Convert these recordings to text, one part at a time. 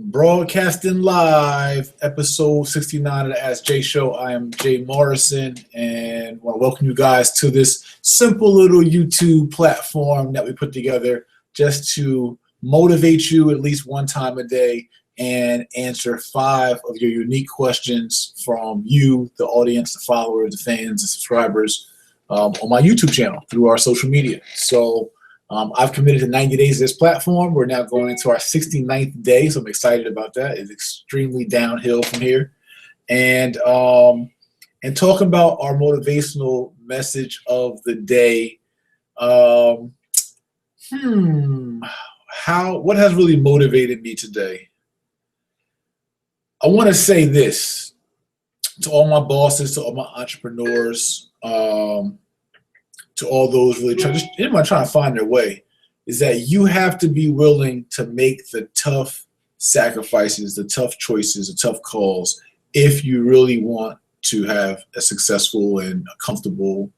Broadcasting live, episode 69 of the Ask Jay Show. I am Jay Morrison, and want to welcome you guys to this simple little YouTube platform that we put together just to motivate you at least one time a day and answer 5 of your unique questions from you, the audience, the followers, the fans, the subscribers on my YouTube channel through our social media. So I've committed to 90 days of this platform. We're now going into our 69th day, so I'm excited about that. It's extremely downhill from here. And talking about our motivational message of the day, what has really motivated me today? I want to say this to all my bosses, to all my entrepreneurs, to all those really trying to find their way, is that you have to be willing to make the tough sacrifices, the tough choices, the tough calls if you really want to have a successful and a comfortable,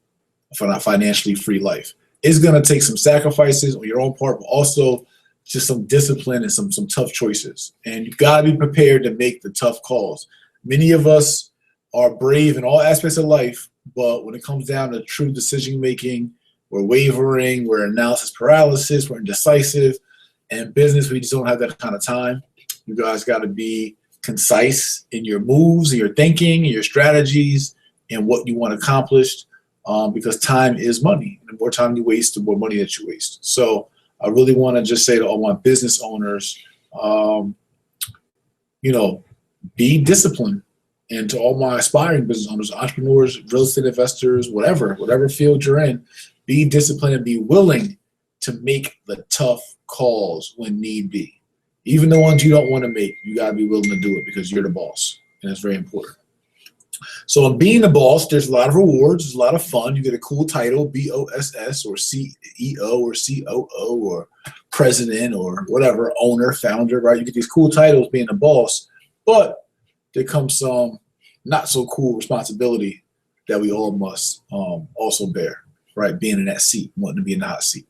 financially free life. It's going to take some sacrifices on your own part, but also just some discipline and some tough choices. And you've got to be prepared to make the tough calls. Many of us are brave in all aspects of life, but when it comes down to true decision making, we're wavering, we're analysis paralysis, we're indecisive. And in business, we just don't have that kind of time. You guys got to be concise in your moves, and your thinking, and your strategies, and what you want accomplished, because time is money. And the more time you waste, the more money that you waste. So I really want to just say to all my business owners, be disciplined. And to all my aspiring business owners, entrepreneurs, real estate investors, whatever field you're in, be disciplined and be willing to make the tough calls when need be. Even the ones you don't want to make, you got to be willing to do it because you're the boss, and it's very important. So in being the boss, there's a lot of rewards, there's a lot of fun. You get a cool title, BOSS or CEO or COO or president or whatever, owner, founder, right? You get these cool titles being a boss, but there comes some not so cool responsibility that we all must also bear, right? Being in that seat, wanting to be in the hot seat.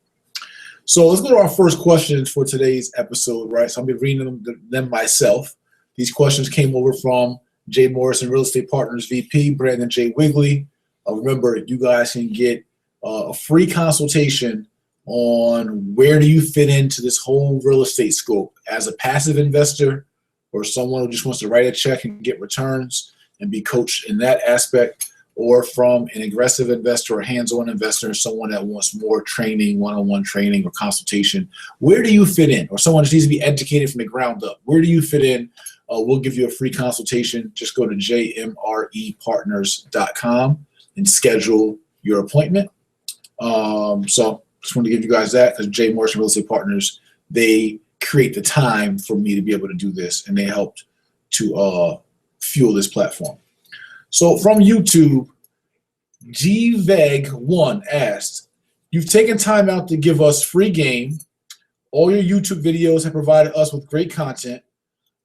So let's go to our first questions for today's episode, right? So I'll be reading them myself. These questions came over from Jay Morrison, Real Estate Partners VP, Brandon J. Wigley. Remember, you guys can get a free consultation on where do you fit into this whole real estate scope as a passive investor, or someone who just wants to write a check and get returns and be coached in that aspect, or from an aggressive investor or hands-on investor, someone that wants more training, one-on-one training or consultation. Where do you fit in? Or someone that needs to be educated from the ground up. Where do you fit in? We'll give you a free consultation. Just go to jmrepartners.com and schedule your appointment. So just want to give you guys that, because Jay Morrison Real Estate Partners, they create the time for me to be able to do this, and they helped to fuel this platform. So from YouTube, GVEG1 asked, you've taken time out to give us free game. All your YouTube videos have provided us with great content.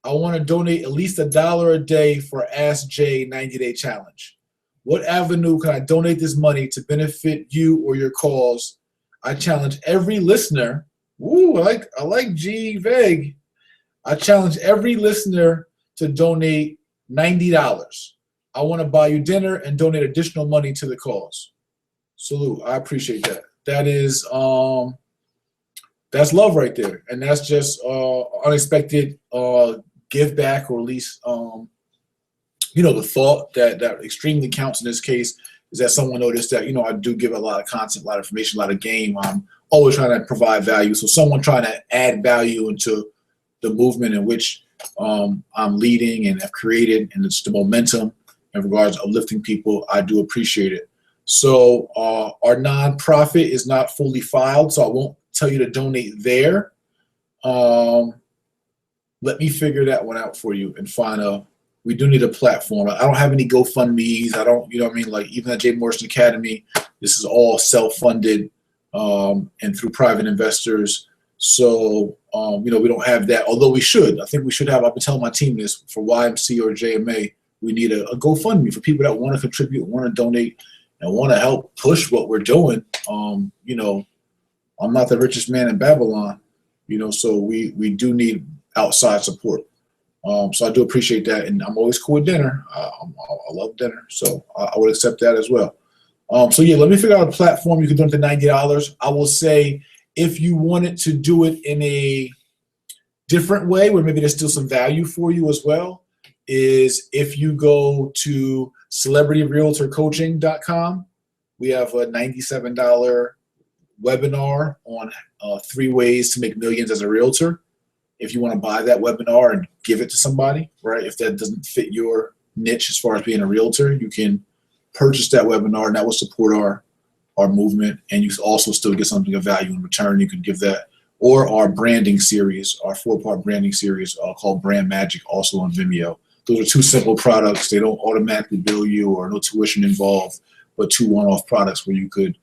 I want to donate at least $1 a day for Ask Jay 90-day challenge. What avenue can I donate this money to benefit you or your cause? I challenge every listener. Ooh, I like GVEG. I challenge every listener to donate $90. I want to buy you dinner and donate additional money to the cause. Salute. I appreciate that. That is that's love right there, and that's just unexpected give back, or at least the thought that extremely counts in this case is that someone noticed that I do give a lot of content, a lot of information, a lot of game. I'm always trying to provide value. So someone trying to add value into the movement in which I'm leading and have created, and it's the momentum in regards to uplifting people, I do appreciate it. So our nonprofit is not fully filed, so I won't tell you to donate there. Let me figure that one out for you and find we do need a platform. I don't have any GoFundMe's. I don't, like even at Jay Morrison Academy, this is all self-funded and through private investors. So, we don't have that, although we should. I think we should have, I've been telling my team this, for YMC or JMA, we need a GoFundMe for people that want to contribute, want to donate, and want to help push what we're doing. I'm not the richest man in Babylon, so we do need outside support. So I do appreciate that, and I'm always cool with dinner. I love dinner, so I would accept that as well. So yeah, let me figure out a platform you can do it to $90. I will say if you wanted to do it in a different way, where maybe there's still some value for you as well, is if you go to celebrityrealtorcoaching.com. We have a $97 webinar on 3 ways to make millions as a realtor. If you want to buy that webinar and give it to somebody, right? If that doesn't fit your niche as far as being a realtor, you can purchase that webinar, and that will support our movement. And you also still get something of value in return. You can give that, or our branding series, our 4-part branding series called Brand Magic, also on Vimeo. Those are 2 simple products. They don't automatically bill you or no tuition involved, but 2 one-off products where you could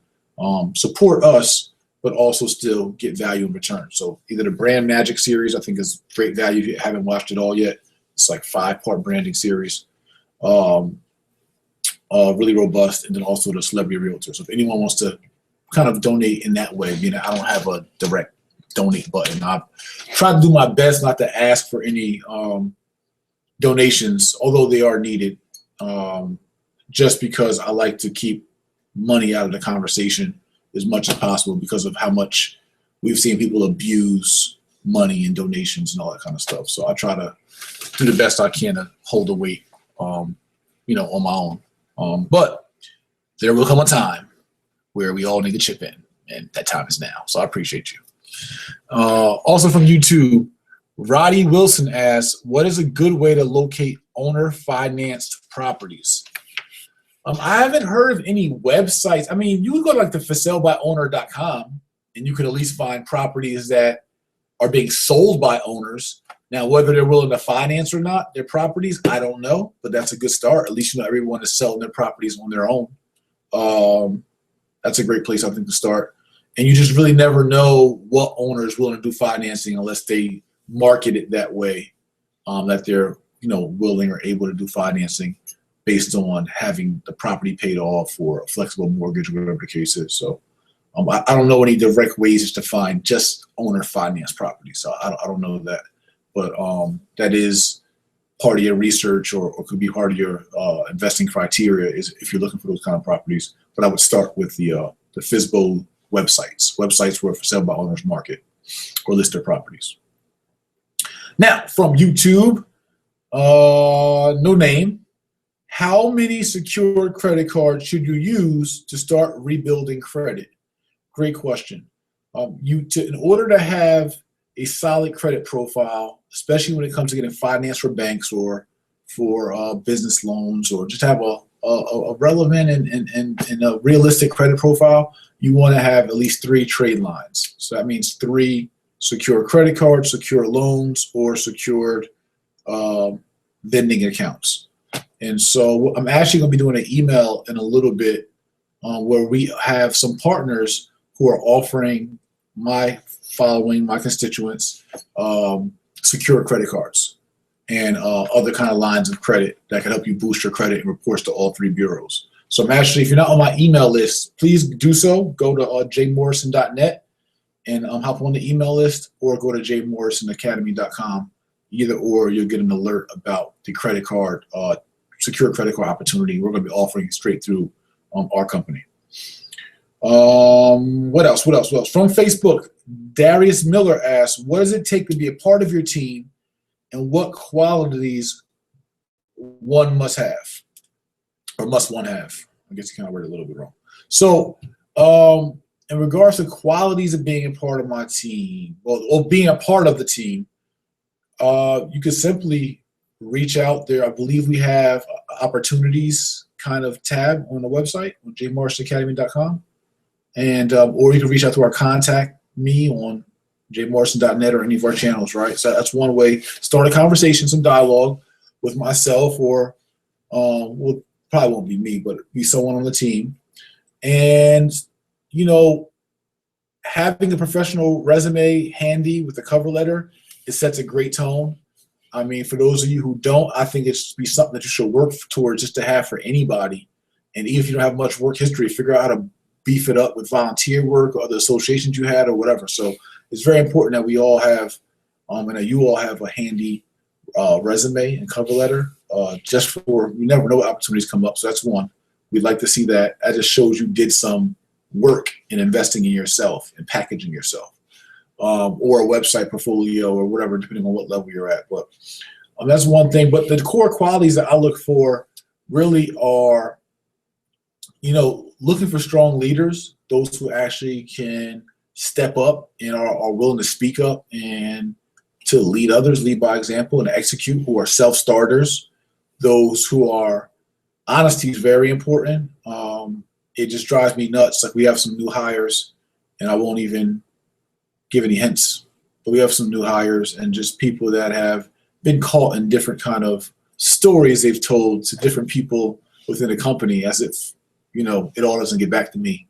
support us, but also still get value in return. So either the Brand Magic series, I think is great value if you haven't watched it all yet. It's like 5-part branding series, really robust, and then also the Celebrity Realtor. So if anyone wants to kind of donate in that way, I don't have a direct donate button. I try to do my best not to ask for any donations, although they are needed, just because I like to keep money out of the conversation as much as possible because of how much we've seen people abuse money and donations and all that kind of stuff. So I try to do the best I can to hold the weight, on my own. But there will come a time where we all need to chip in, and that time is now. So I appreciate you. Also from YouTube, Roddy Wilson asks, what is a good way to locate owner-financed properties? I haven't heard of any websites. I mean, you can go to like the forsalebyowner.com, and you could at least find properties that are being sold by owners. Now, whether they're willing to finance or not their properties, I don't know, but that's a good start. At least everyone is selling their properties on their own. That's a great place, I think, to start. And you just really never know what owner is willing to do financing unless they market it that way, that they're willing or able to do financing based on having the property paid off or a flexible mortgage, whatever the case is. So I don't know any direct ways to find just owner finance properties. So I don't know that, but that is part of your research or could be part of your investing criteria is if you're looking for those kind of properties. But I would start with the FSBO websites where for sale by owners market or list their properties. Now from YouTube, no name. How many secured credit cards should you use to start rebuilding credit? Great question. In order to have a solid credit profile, especially when it comes to getting finance for banks or for business loans, or just have a relevant and a realistic credit profile, you want to have at least 3 trade lines. So that means 3 secure credit cards, secure loans, or secured vending accounts. And so I'm actually going to be doing an email in a little bit where we have some partners who are offering my constituents secure credit cards and other kind of lines of credit that can help you boost your credit and reports to all 3 bureaus. So I'm actually, if you're not on my email list, please do so. Go to jmorrison.net and hop on the email list, or go to jmorrisonacademy.com. Either or, you'll get an alert about the credit card, secure credit card opportunity we're going to be offering straight through our company. What else? From Facebook, Darius Miller asks, what does it take to be a part of your team, and what qualities one must have, or must one have? I guess you kind of worded it a little bit wrong. So in regards to qualities of being a part of my team, or being a part of the team, you could simply reach out there. I believe we have opportunities kind of tab on the website on jmorrisonacademy.com. And or you can reach out to our contact me on jmorrison.net or any of our channels, right? So that's one way. Start a conversation, some dialogue with myself, or well, probably won't be me, but be someone on the team. And having a professional resume handy with a cover letter, it sets a great tone. I mean, for those of you who don't, I think it should be something that you should work towards just to have for anybody. And even if you don't have much work history, figure out how to beef it up with volunteer work or other associations you had or whatever. So it's very important that we all have, and that you all have a handy resume and cover letter, just for, you never know what opportunities come up. So that's one. We'd like to see that. That just shows you did some work in investing in yourself and packaging yourself, or a website portfolio or whatever, depending on what level you're at. But that's one thing. But the core qualities that I look for really are, looking for strong leaders, those who actually can step up and are willing to speak up and to lead others, lead by example and execute, who are self-starters, those who are, honesty is very important. It just drives me nuts. Like, we have some new hires, and I won't even give any hints, but we have some new hires and just people that have been caught in different kind of stories they've told to different people within the company, as if, it all doesn't get back to me.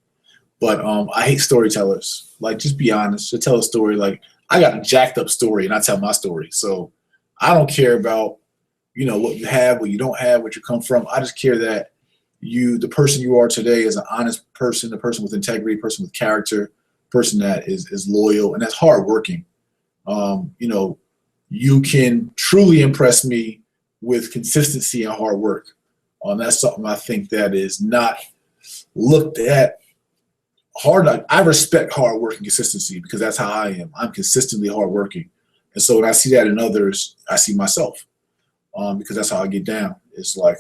But I hate storytellers. Like, just be honest. Just tell a story. Like, I got a jacked up story, and I tell my story. So I don't care about, what you have, what you don't have, what you come from. I just care that the person you are today is an honest person, a person with integrity, a person with character, a person that is loyal and that's hardworking. You can truly impress me with consistency and hard work. That's something I think that is not looked at hard. I respect hard work and consistency because that's how I am. I'm consistently hardworking. And so when I see that in others, I see myself, because that's how I get down. It's like,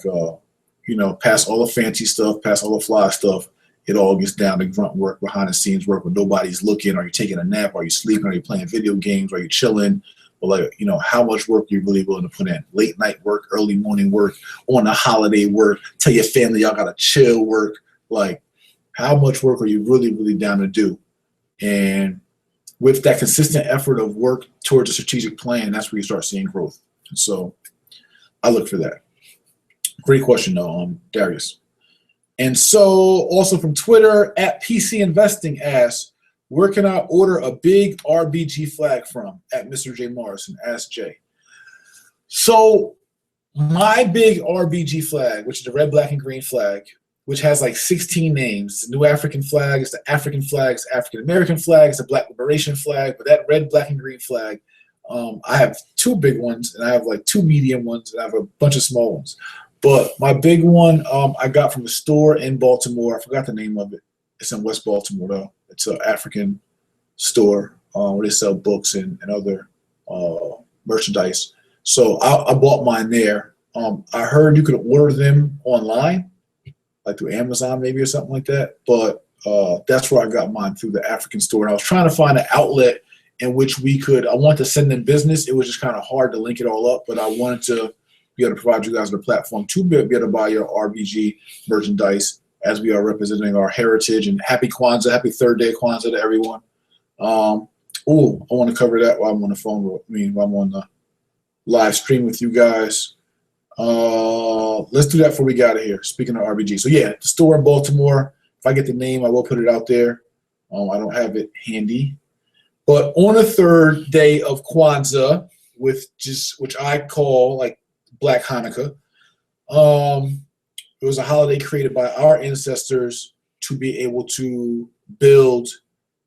past all the fancy stuff, past all the fly stuff, it all gets down to grunt work, behind the scenes work when nobody's looking. Are you taking a nap? Are you sleeping? Are you playing video games? Are you chilling? But how much work are you really willing to put in? Late night work, early morning work, on a holiday work, tell your family y'all got to chill work. Like, how much work are you really, really down to do? And with that consistent effort of work towards a strategic plan, that's where you start seeing growth. So I look for that. Great question, though, Darius. And so also from Twitter, at PC Investing asks, where can I order a big RBG flag from? At Mr. J Morrison, ask Jay. So my big RBG flag, which is the red, black, and green flag, which has like 16 names. It's the New African flag, it's the African flag, it's the African American flag, it's the Black Liberation flag. But that red, black, and green flag, I have two big ones, and I have like two medium ones, and I have a bunch of small ones. But my big one I got from a store in Baltimore. I forgot the name of it. It's in West Baltimore, though. It's an African store where they sell books and other merchandise. So I bought mine there. I heard you could order them online, like through Amazon maybe or something like that. But that's where I got mine, through the African store. And I was trying to find an outlet in which I wanted to send them business. It was just kind of hard to link it all up, but I wanted to be able to provide you guys with a platform to be able to buy your RBG merchandise, as we are representing our heritage. And happy Kwanzaa, happy third day of Kwanzaa to everyone. I want to cover that while I'm on the phone while I'm on the live stream with you guys. Let's do that before we get out of here. Speaking of RBG. So yeah, the store in Baltimore, if I get the name, I will put it out there. I don't have it handy. But on the third day of Kwanzaa, which I call like Black Hanukkah, it was a holiday created by our ancestors to be able to build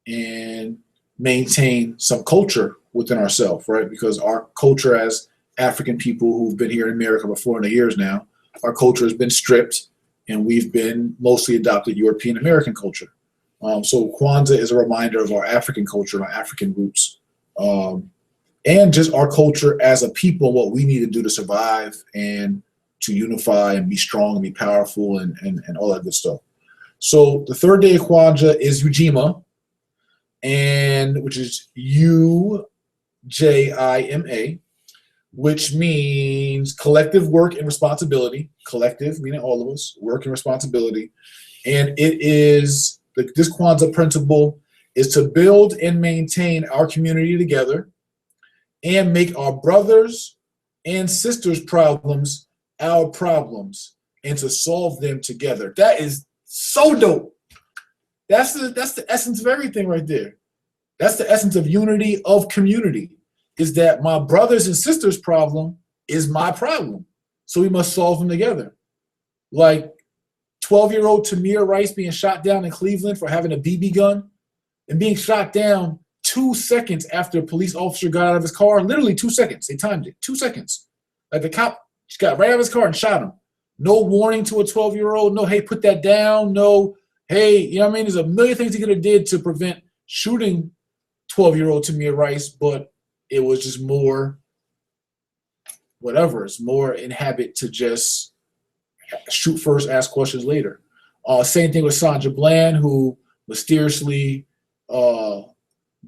and maintain some culture within ourselves, right? Because our culture as African people who've been here in America for 400 years now, our culture has been stripped, and we've been mostly adopted European American culture. So Kwanzaa is a reminder of our African culture and our African roots, and just our culture as a people, what we need to do to survive and to unify and be strong and be powerful and all that good stuff. So the third day of Kwanzaa is Ujima, and which is UJIMA, which means collective work and responsibility. Collective, meaning all of us, work and responsibility. And it is, this Kwanzaa principle is to build and maintain our community together and make our brothers and sisters' problems our problems, and to solve them together. That is so dope. That's the essence of everything right there. That's the essence of unity, of community, is that my brothers and sisters' problem is my problem. So we must solve them together. Like 12-year-old Tamir Rice being shot down in Cleveland for having a BB gun and being shot down 2 seconds after a police officer got out of his car, literally 2 seconds. They timed it, 2 seconds. Like the cop just got right out of his car and shot him. No warning to a 12-year-old. No, hey, put that down. No, hey, you know what I mean? There's a million things he could have did to prevent shooting 12-year-old Tamir Rice, but it was just more whatever. It's more in habit to just shoot first, ask questions later. Same thing with Sandra Bland, who mysteriously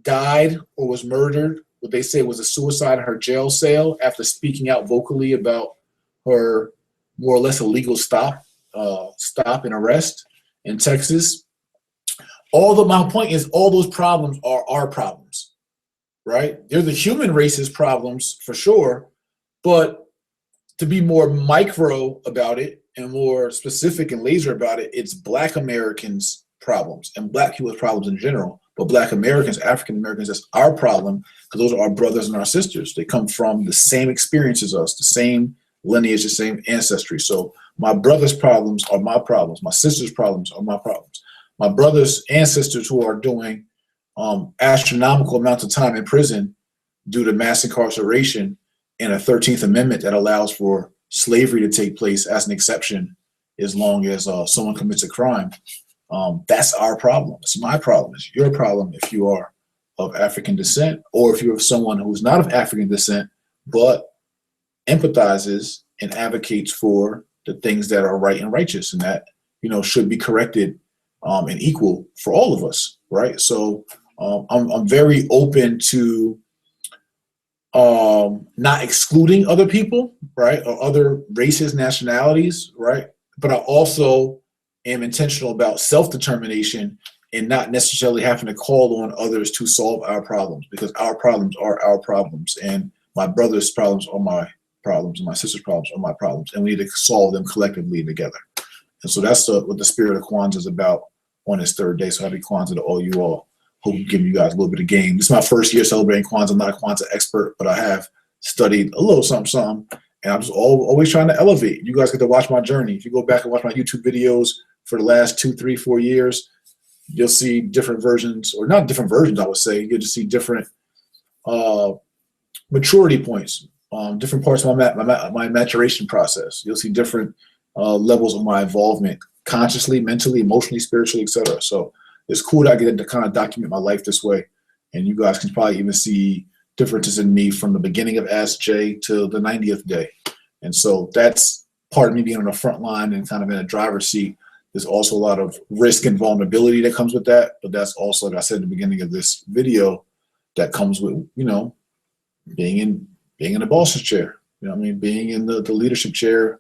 died or was murdered. What they say was a suicide in her jail cell after speaking out vocally about her more or less illegal stop and arrest in Texas. My point is, all those problems are our problems, right? They're the human race's problems for sure, but to be more micro about it and more specific and laser about it, it's Black Americans' problems and Black people's problems in general. But Black Americans, African Americans, that's our problem because those are our brothers and our sisters. They come from the same experience as us, the same lineage, the same ancestry. So my brother's problems are my problems. My sister's problems are my problems. My brother's ancestors who are doing astronomical amounts of time in prison due to mass incarceration and a 13th Amendment that allows for slavery to take place as an exception as long as someone commits a crime. That's our problem. It's my problem. It's your problem if you are of African descent, or if you're someone who's not of African descent, but empathizes and advocates for the things that are right and righteous and that, should be corrected and equal for all of us, right? So I'm very open to not excluding other people, right, or other races, nationalities, right? But I also am intentional about self-determination and not necessarily having to call on others to solve our problems, because our problems are our problems, and my brother's problems are my problems, and my sister's problems are my problems, and we need to solve them collectively together. And so that's what the spirit of Kwanzaa is about on this third day. So happy Kwanzaa to all you all. Hope I'm giving you guys a little bit of game. This is my first year celebrating Kwanzaa. I'm not a Kwanzaa expert, but I have studied a little something, and I'm just always trying to elevate. You guys get to watch my journey. If you go back and watch my YouTube videos for the last 2, 3, 4 years, you'll see different versions, or not different versions, I would say. You'll just see different maturity points, different parts of my maturation process. You'll see different levels of my involvement, consciously, mentally, emotionally, spiritually, etc. So it's cool that I get to kind of document my life this way. And you guys can probably even see differences in me from the beginning of Ask Jay to the 90th day. And so that's part of me being on the front line and kind of in a driver's seat. There's also a lot of risk and vulnerability that comes with that. But that's also, like I said at the beginning of this video, that comes with, being in the boss's chair. Being in the leadership chair,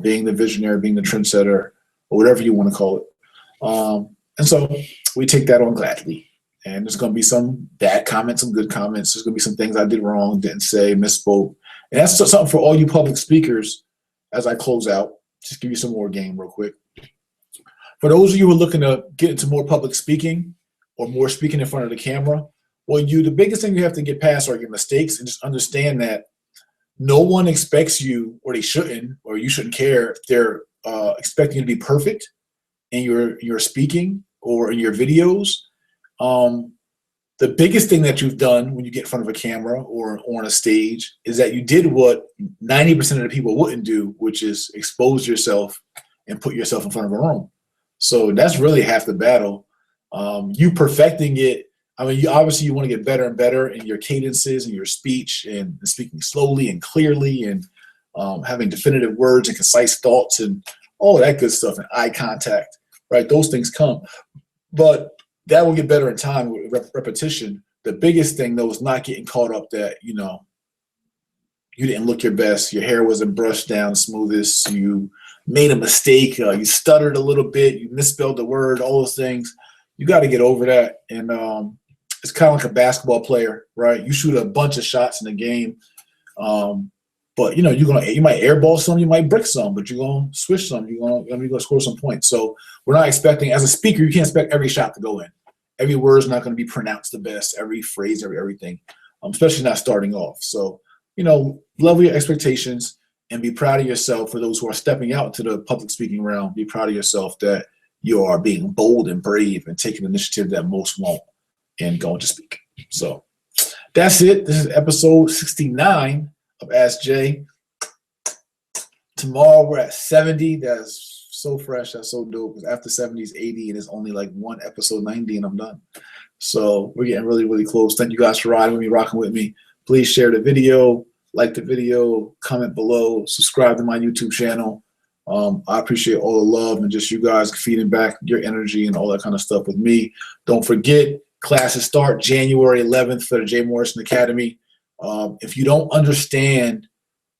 being the visionary, being the trendsetter, or whatever you want to call it. And so we take that on gladly. And there's going to be some bad comments, some good comments. There's going to be some things I did wrong, didn't say, misspoke. And that's something for all you public speakers as I close out. Just give you some more game real quick. For those of you who are looking to get into more public speaking or more speaking in front of the camera, the biggest thing you have to get past are your mistakes, and just understand that no one expects you, or they shouldn't, or you shouldn't care if they're expecting you to be perfect in your speaking or in your videos. The biggest thing that you've done when you get in front of a camera or on a stage is that you did what 90% of the people wouldn't do, which is expose yourself and put yourself in front of a room. So that's really half the battle. You perfecting it, you obviously you want to get better and better in your cadences and your speech and speaking slowly and clearly and having definitive words and concise thoughts and all that good stuff, and eye contact, right? Those things come. But that will get better in time with repetition. The biggest thing, though, is not getting caught up that, you didn't look your best. Your hair wasn't brushed down smoothest. You made a mistake. You stuttered a little bit. You misspelled the word, all those things. You got to get over that. And it's kind of like a basketball player, right? You shoot a bunch of shots in a game. But you might airball some, you might brick some, but you're gonna switch some. You're gonna score some points. So we're not expecting, as a speaker, you can't expect every shot to go in. Every word is not going to be pronounced the best. Every phrase, everything, especially not starting off. So level your expectations and be proud of yourself. For those who are stepping out into the public speaking realm, be proud of yourself that you are being bold and brave and taking initiative that most won't, and going to speak. So that's it. This is episode 69 of Ask Jay. Tomorrow we're at 70. That's so fresh. That's so dope. Because after 70 is 80, and it's only like one episode 90, and I'm done. So we're getting really, really close. Thank you guys for riding with me, rocking with me. Please share the video, like the video, comment below, subscribe to my YouTube channel. I appreciate all the love and just you guys feeding back your energy and all that kind of stuff with me. Don't forget, classes start January 11th for the Jay Morrison Academy. If you don't understand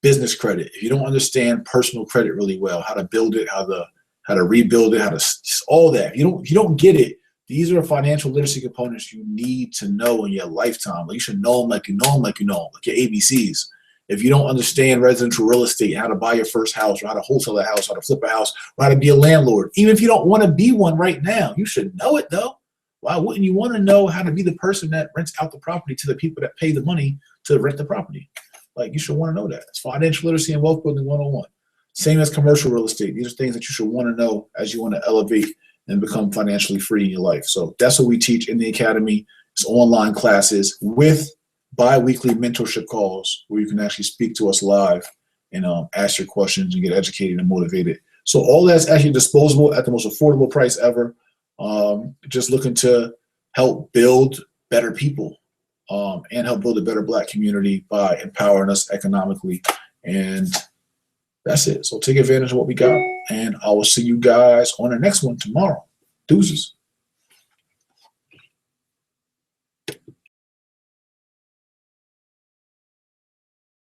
business credit, if you don't understand personal credit really well, how to build it, how to rebuild it, how to just all that, if you don't get it, these are financial literacy components you need to know in your lifetime. Like you should know them like you know them, like your ABCs. If you don't understand residential real estate, how to buy your first house, or how to wholesale a house, how to flip a house, or how to be a landlord, even if you don't want to be one right now, you should know it though. Why wouldn't you want to know how to be the person that rents out the property to the people that pay the money to rent the property? Like, you should want to know that. It's financial literacy and wealth building 101. Same as commercial real estate. These are things that you should want to know as you want to elevate and become financially free in your life. So that's what we teach in the academy. It's online classes with bi-weekly mentorship calls where you can actually speak to us live and ask your questions and get educated and motivated. So all that's actually disposable at the most affordable price ever. Just looking to help build better people and help build a better Black community by empowering us economically. And that's it. So take advantage of what we got. And I will see you guys on the next one tomorrow. Deuces.